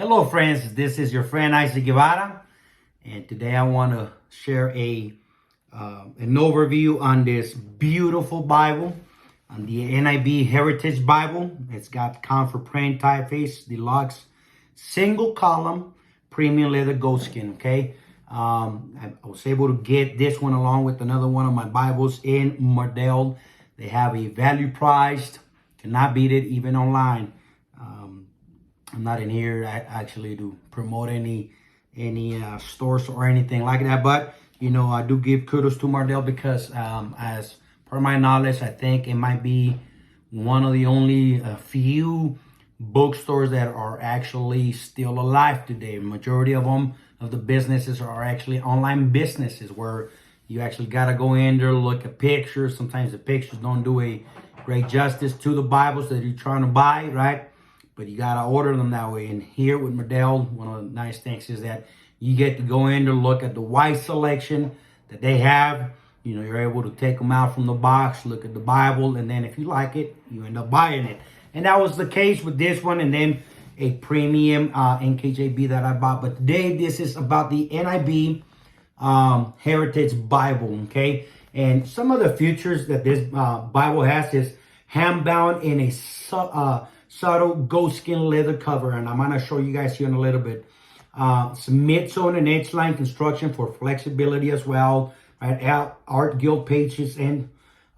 Hello friends, this is your friend Isaac Guevara, and today I want to share an overview on this beautiful Bible, on the NIV Heritage Bible. It's got comfort print, Typeface-Deluxe, single column, premium leather goatskin, okay? I was able to get this one along with another one of my Bibles in Mardel. They have a value priced, cannot beat it even online. I'm not in here actually to promote any stores or anything like that, but you know, I do give kudos to Mardel because as per my knowledge, I think it might be one of the only few bookstores that are actually still alive today. Majority of them, of the businesses, are actually online businesses where you actually got to go in there, look at pictures. Sometimes the pictures don't do a great justice to the Bibles that you're trying to buy, right? But you got to order them that way. And here with Mardel, one of the nice things is that you get to go in to look at the wide selection that they have. You know, you're able to take them out from the box, look at the Bible, and then if you like it, you end up buying it. And that was the case with this one, and then a premium NKJV that I bought. But today, this is about the NIV Heritage Bible, okay? And some of the features that this Bible has is hand-bound in a subtle goatskin leather cover, and I'm going to show you guys here in a little bit. Some mid-tone and edge-line construction for flexibility as well. Right, art gilt pages and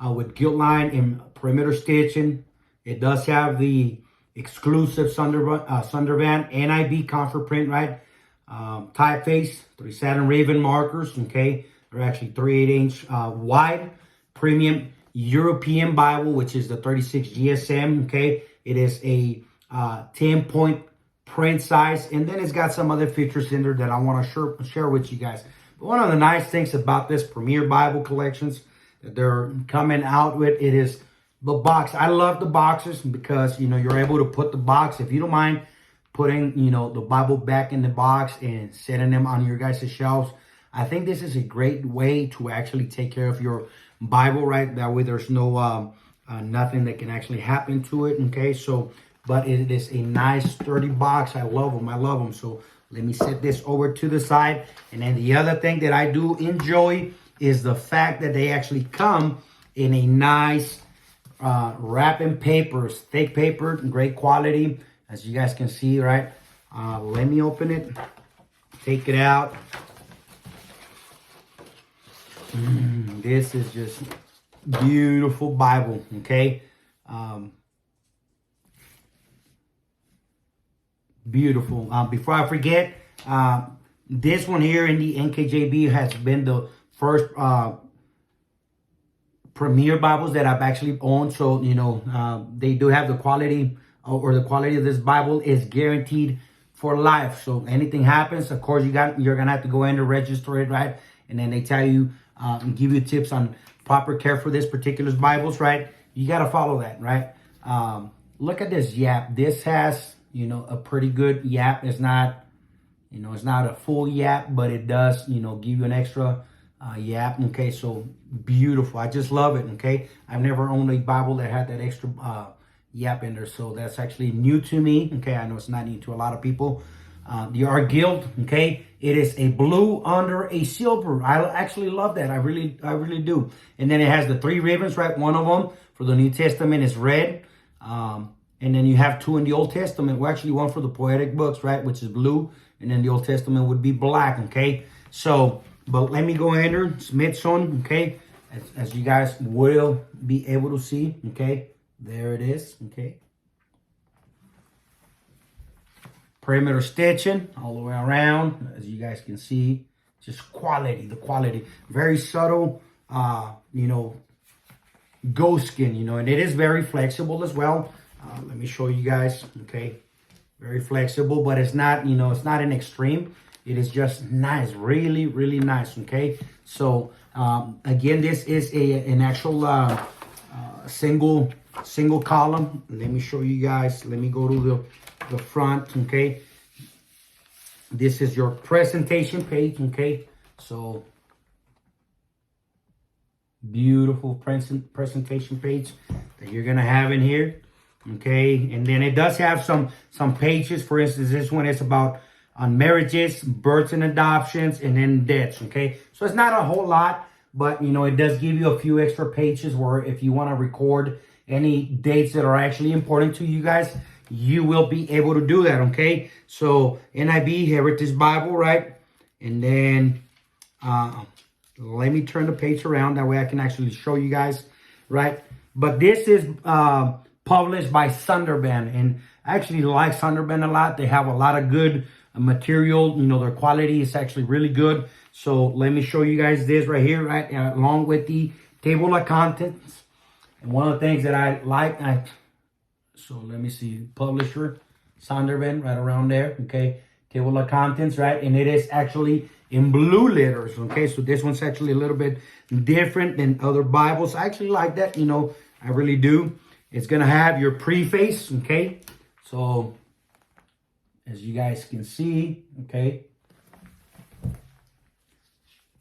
with gilt line and perimeter stitching. It does have the exclusive Zondervan NIV comfort print, right? Typeface, 3 satin raven markers, okay? They're actually 3/8 inch wide. Premium European Bible, which is the 36 GSM, okay? It is a 10-point print size, and then it's got some other features in there that I want to share with you guys. But one of the nice things about this Premier Bible collections that they're coming out with, it is the box. I love the boxes because, you know, you're able to put the box, if you don't mind putting, you know, the Bible back in the box and setting them on your guys' shelves. I think this is a great way to actually take care of your Bible, right? That way there's no nothing that can actually happen to it, okay? So, but it is a nice sturdy box. I love them. So let me set this over to the side. And then the other thing that I do enjoy is the fact that they actually come in a nice wrapping papers, thick paper, great quality, as you guys can see, right? Let me open it, take it out. This is just beautiful Bible, okay? Beautiful. Before I forget, this one here in the NKJV has been the first Premier Bibles that I've actually owned. So, you know, they do have the quality, or the quality of this Bible is guaranteed for life. So anything happens, of course, you're gonna have to go in to register it, right? And then they tell you and give you tips on proper care for this particular Bibles, right? You got to follow that, right? Look at this yap. This has, you know, a pretty good yap. It's not, you know, it's not a full yap, but it does, you know, give you an extra yap. Okay, so beautiful. I just love it. Okay, I've never owned a Bible that had that extra yap in there, so that's actually new to me. Okay, I know it's not new to a lot of people. The art gilt, okay, it is a blue under a silver. I actually love that. I really do. And then it has the 3 ribbons, right? One of them for the New Testament is red. And then you have 2 in the Old Testament. Well, actually one for the poetic books, right? Which is blue. And then the Old Testament would be black, okay? So, but let me go in there. Smithson, okay? As you guys will be able to see, okay? There it is, okay? Perimeter stitching all the way around, as you guys can see. Just quality, the quality. Very subtle, you know, goatskin, you know, and it is very flexible as well. Let me show you guys, okay? Very flexible, but it's not, you know, it's not an extreme. It is just nice, really, really nice, okay? So, again, this is an actual single column. Let me show you guys. Let me go to the front, okay? This is your presentation page, okay? So beautiful presentation page that you're gonna have in here. Okay, and then it does have some pages. For instance, this one is about on marriages, births and adoptions, and then deaths. Okay, so it's not a whole lot, but it does give you a few extra pages where if you want to record any dates that are actually important to you guys, you will be able to do that. Okay, so NIV Heritage Bible, right? And then let me turn the page around, that way I can actually show you guys, right? But this is published by Zondervan, and I actually like Zondervan a lot. They have a lot of good material. Their quality is actually really good. So let me show you guys this right here, right, along with the table of contents. And one of the things that I like, so let me see, publisher Zondervan, right around there. Okay, table of contents, right, and it is actually in blue letters. Okay, so this one's actually a little bit different than other Bibles. I actually like that. I really do. It's going to have your preface, okay? So, as you guys can see, okay?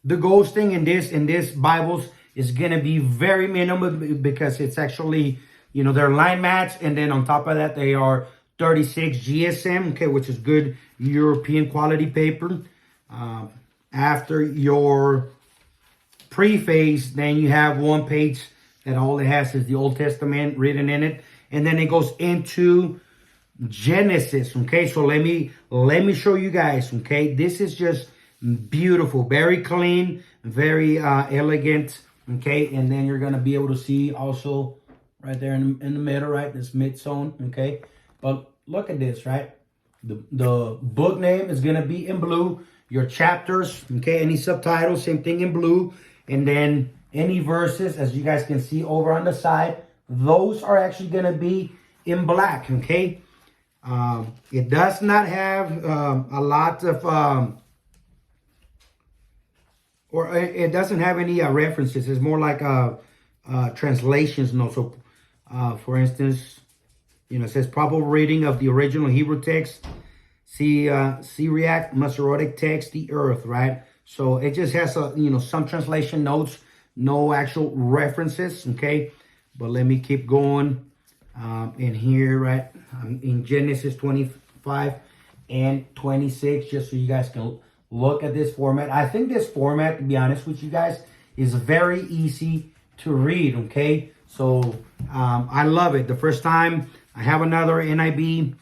The ghosting in this Bibles is going to be very minimal because it's actually, they're line mats. And then on top of that, they are 36 GSM, okay, which is good European quality paper. After your preface, then you have one page that all it has is the Old Testament written in it, and then it goes into Genesis. Okay, so let me show you guys. Okay, this is just beautiful, very clean, very elegant. Okay, and then you're gonna be able to see also right there in the middle, right, this mid zone. Okay, but look at this, right? The book name is gonna be in blue. Your chapters, okay, any subtitles, same thing in blue, and then any verses, as you guys can see over on the side, those are actually going to be in black, okay? It does not have a lot of, or it doesn't have any references. It's more like translations. So, for instance, it says probable reading of the original Hebrew text, Syriac Masoretic text, the earth, right? So it just has some translation notes. No actual references, okay? But let me keep going in here, right? In Genesis 25 and 26, just so you guys can look at this format. I think this format, to be honest with you guys, is very easy to read, okay? So I love it. The first time I have another NIV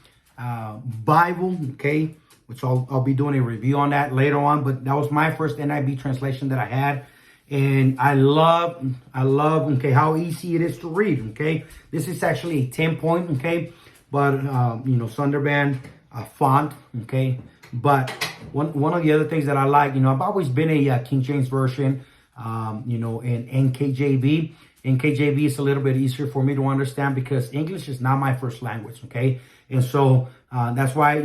Bible, okay, which I'll be doing a review on that later on, but that was my first NIV translation that I had. And I love, okay, how easy it is to read, okay? This is actually a 10-point, okay? But, Zondervan font, okay? But one of the other things that I like, I've always been a King James Version, and NKJV. NKJV is a little bit easier for me to understand because English is not my first language, okay? And so that's why,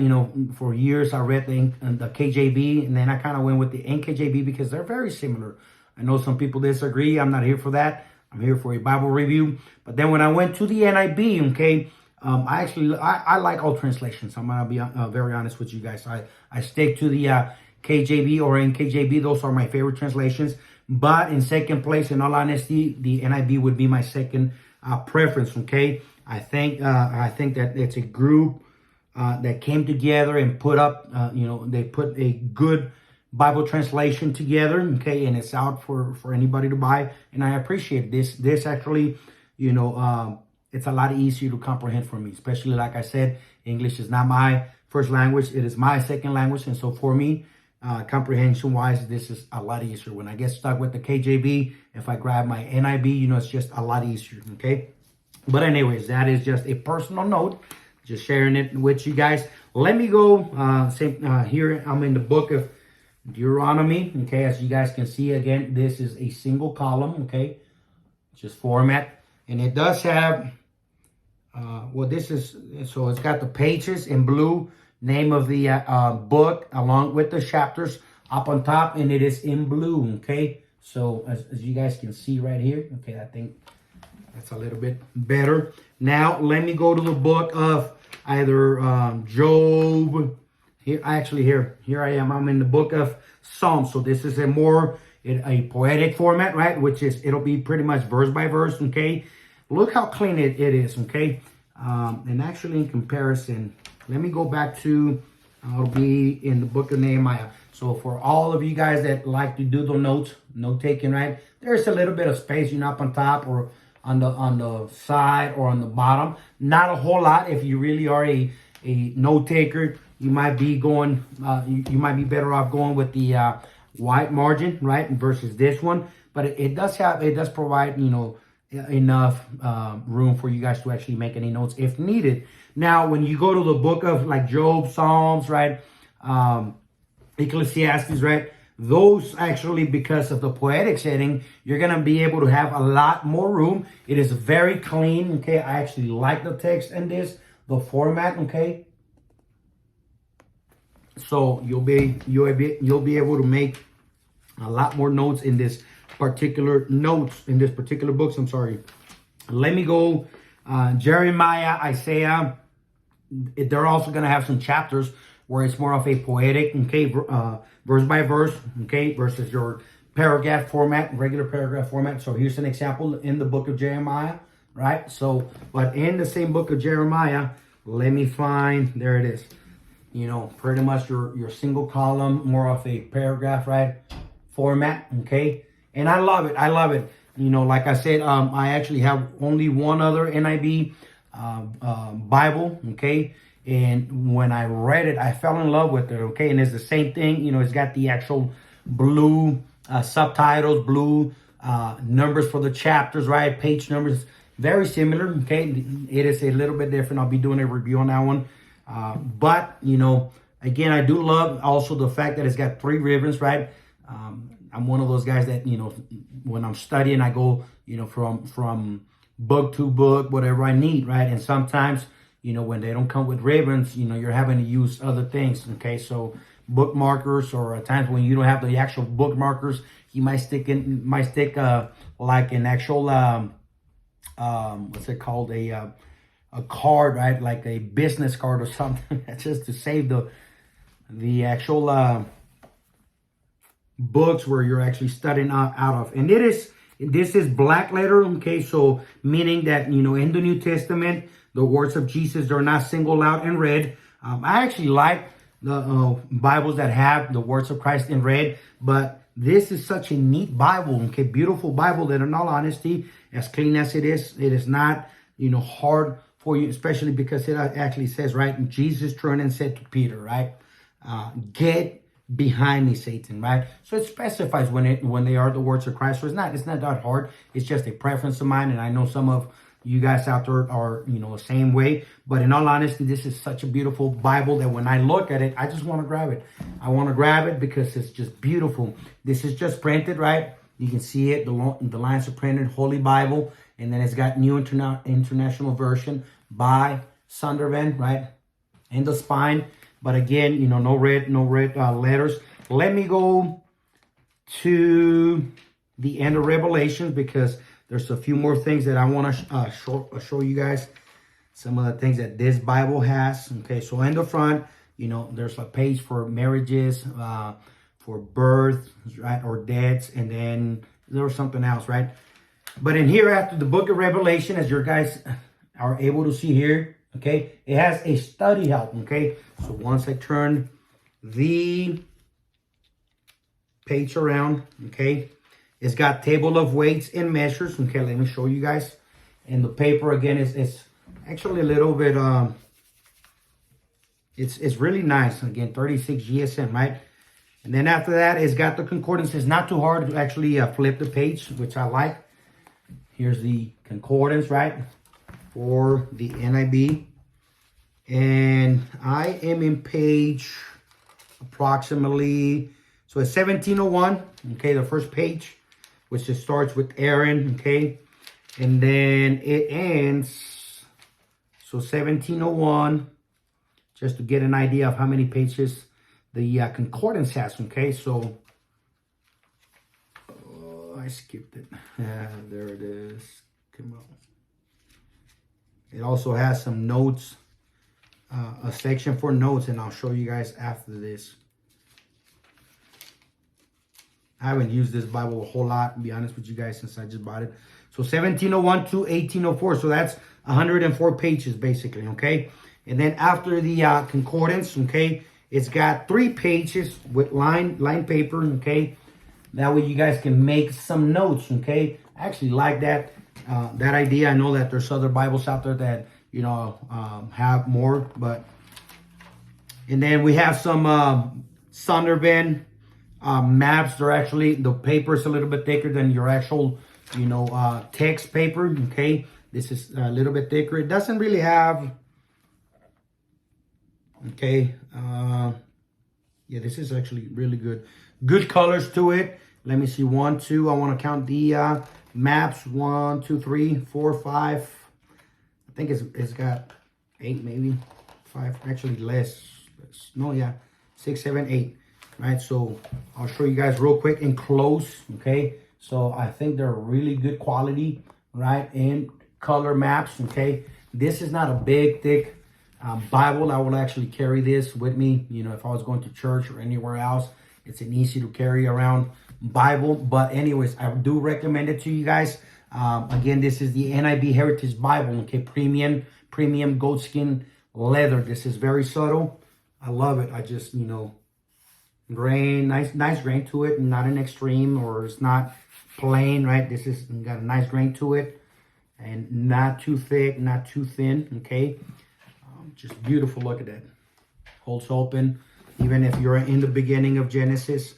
for years I read the KJV, and then I kind of went with the NKJV because they're very similar. I know some people disagree. I'm not here for that. I'm here for a Bible review. But then when I went to the NIV, okay, I like all translations. I'm going to be very honest with you guys. I stick to the KJV or NKJV. Those are my favorite translations. But in second place, in all honesty, the NIV would be my second preference, okay? I think that it's a group that came together and put up, they put a good Bible translation together, okay, and it's out for anybody to buy, and I appreciate this. This actually, it's a lot easier to comprehend for me, especially like I said, English is not my first language; it is my second language, and so for me, comprehension-wise, this is a lot easier. When I get stuck with the KJV, if I grab my NIV, it's just a lot easier, okay. But anyways, that is just a personal note, just sharing it with you guys. Let me go. Here I'm in the book of Deuteronomy, okay, as you guys can see, again, this is a single column, okay, just format, and it does have, so it's got the pages in blue, name of the book, along with the chapters up on top, and it is in blue, okay, so as you guys can see right here, okay, I think that's a little bit better. Now, let me go to the book of either Job. Here I am. I'm in the book of Psalms. So this is a poetic format, right? Which is, it'll be pretty much verse by verse, okay? Look how clean it is, okay? And actually in comparison, let me go back to, I'll be in the book of Nehemiah. So for all of you guys that like to do the notes, note taking, right? There's a little bit of space, up on top or on the side or on the bottom. Not a whole lot. If you really are a note taker, you might be going, you might be better off going with the white margin, right? Versus this one. But it does provide, enough room for you guys to actually make any notes if needed. Now, when you go to the book of like Job, Psalms, right? Ecclesiastes, right? Those actually, because of the poetic setting, you're going to be able to have a lot more room. It is very clean, okay? I actually like the text in this, the format, okay? So you'll be able to make a lot more notes in this particular books. I'm sorry. Let me go. Jeremiah, Isaiah. They're also going to have some chapters where it's more of a poetic, okay, verse by verse, okay, versus your paragraph format, regular paragraph format. So here's an example in the book of Jeremiah, right? So, but in the same book of Jeremiah, let me find, there it is. Pretty much your single column, more of a paragraph, right? Format, okay? And I love it. Like I said, I actually have only one other NIV Bible, okay? And when I read it, I fell in love with it, okay? And it's the same thing, it's got the actual blue subtitles, blue numbers for the chapters, right? Page numbers, very similar, okay? It is a little bit different. I'll be doing a review on that one. But, again, I do love also the fact that it's got 3 ribbons, right? I'm one of those guys that, when I'm studying, I go, from book to book, whatever I need, right? And sometimes, when they don't come with ribbons, you're having to use other things, okay? So bookmarkers, or at times when you don't have the actual bookmarkers, you might stick like an actual, what's it called? A card, right? Like a business card or something. That's just to save the actual books where you're actually studying out of. And this is black letter, okay? So meaning that, in the New Testament, the words of Jesus are not singled out in red. I actually like the Bibles that have the words of Christ in red, but this is such a neat Bible, okay? Beautiful Bible that, in all honesty, as clean as it is not, hard for you, especially because it actually says, right, and Jesus turned and said to Peter, right, get behind me, Satan, right? So it specifies when they are the words of Christ. So it's not that hard. It's just a preference of mine, and I know some of you guys out there are, the same way. But in all honesty, this is such a beautiful Bible that when I look at it, I just want to grab it. I want to grab it because it's just beautiful. This is just printed, right? You can see it. The lines are printed, Holy Bible. And then it's got New International Version by Zondervan, right? In the spine. But again, no red letters. Let me go to the end of Revelations because there's a few more things that I want to show you guys. Some of the things that this Bible has. Okay, so in the front, there's a page for marriages, for birth, right, or deaths, and then there was something else, right? But in here, after the book of Revelation, as your guys are able to see here, okay, it has a study help, okay? So once I turn the page around, okay, it's got table of weights and measures. Okay, let me show you guys. And the paper, again, is actually a little bit, it's really nice. Again, 36 GSM, right? And then after that, it's got the concordance. It's not too hard to actually flip the page, which I like. Here's the concordance, right, for the NIV. And I am in page approximately, so it's 1701, okay, the first page, which just starts with Aaron, okay, and then it ends, so 1701, just to get an idea of how many pages the concordance has, okay, so, I skipped it, there it is, come on. It also has some notes, a section for notes, and I'll show you guys after this. I haven't used this Bible a whole lot, to be honest with you guys, since I just bought it. So 1701 to 1804. So that's 104 pages, basically, okay? And then after the concordance, okay, it's got 3 pages with line paper, okay? That way you guys can make some notes, okay? I actually like that idea. I know that there's other Bibles out there that, you know, have more, but... And then we have some Zondervan maps. They're actually, the paper is a little bit thicker than your actual, you know, text paper, okay? This is a little bit thicker. It doesn't really have, okay, yeah, this is actually really good. Good colors to it. Let me see, 1, 2, I want to count the maps. 1, 2, 3, 4, 5. I think it's got 8, maybe 5, actually less. No, yeah, 6, 7, 8. Right, so I'll show you guys real quick and close, okay? So I think they're really good quality, right? And color maps, okay? This is not a big, thick Bible. I will actually carry this with me, you know, if I was going to church or anywhere else. It's an easy to carry around Bible. But anyways, I do recommend it to you guys. Again, this is the NIB Heritage Bible, okay? Premium goatskin leather. This is very subtle. I love it. I just, you know, grain, nice grain to it, not an extreme, or it's not plain, right? This is got a nice grain to it, and not too thick, not too thin, okay? Just beautiful. Look at that. Holds open, even if you're in the beginning of Genesis.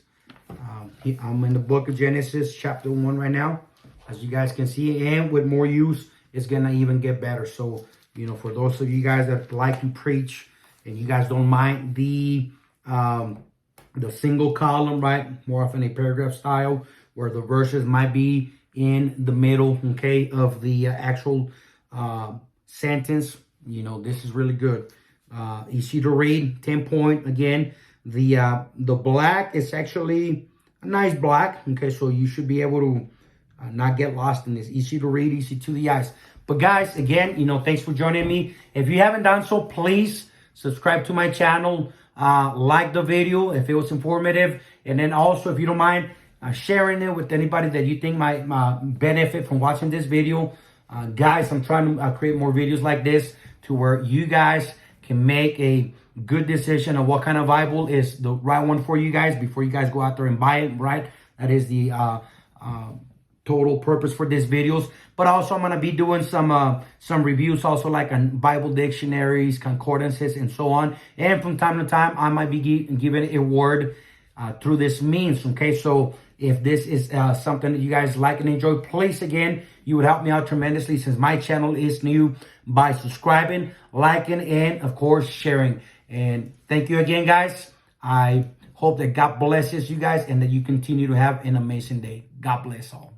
I'm in the book of Genesis, chapter 1 right now, as you guys can see, and with more use, it's gonna even get better. So, you know, for those of you guys that like to preach, and you guys don't mind the single column, right? More often a paragraph style, where the verses might be in the middle, okay, of the actual sentence. You know, this is really good. Easy to read, 10-point. Again, the black is actually a nice black, okay? So you should be able to not get lost in this. Easy to read, easy to the eyes. But guys, again, you know, thanks for joining me. If you haven't done so, please subscribe to my channel, like the video if it was informative, and then also, if you don't mind, sharing it with anybody that you think might benefit from watching this video. Guys, I'm trying to create more videos like this to where you guys can make a good decision of what kind of Bible is the right one for you guys before you guys go out there and buy it, right? That is the total purpose for these videos. But also, I'm going to be doing some reviews also, like on Bible dictionaries, concordances, and so on. And from time to time, I might be giving a word through this means, okay? So if this is something that you guys like and enjoy, please, again, you would help me out tremendously, since my channel is new, by subscribing, liking, and, of course, sharing. And thank you again, guys. I hope that God blesses you guys and that you continue to have an amazing day. God bless all.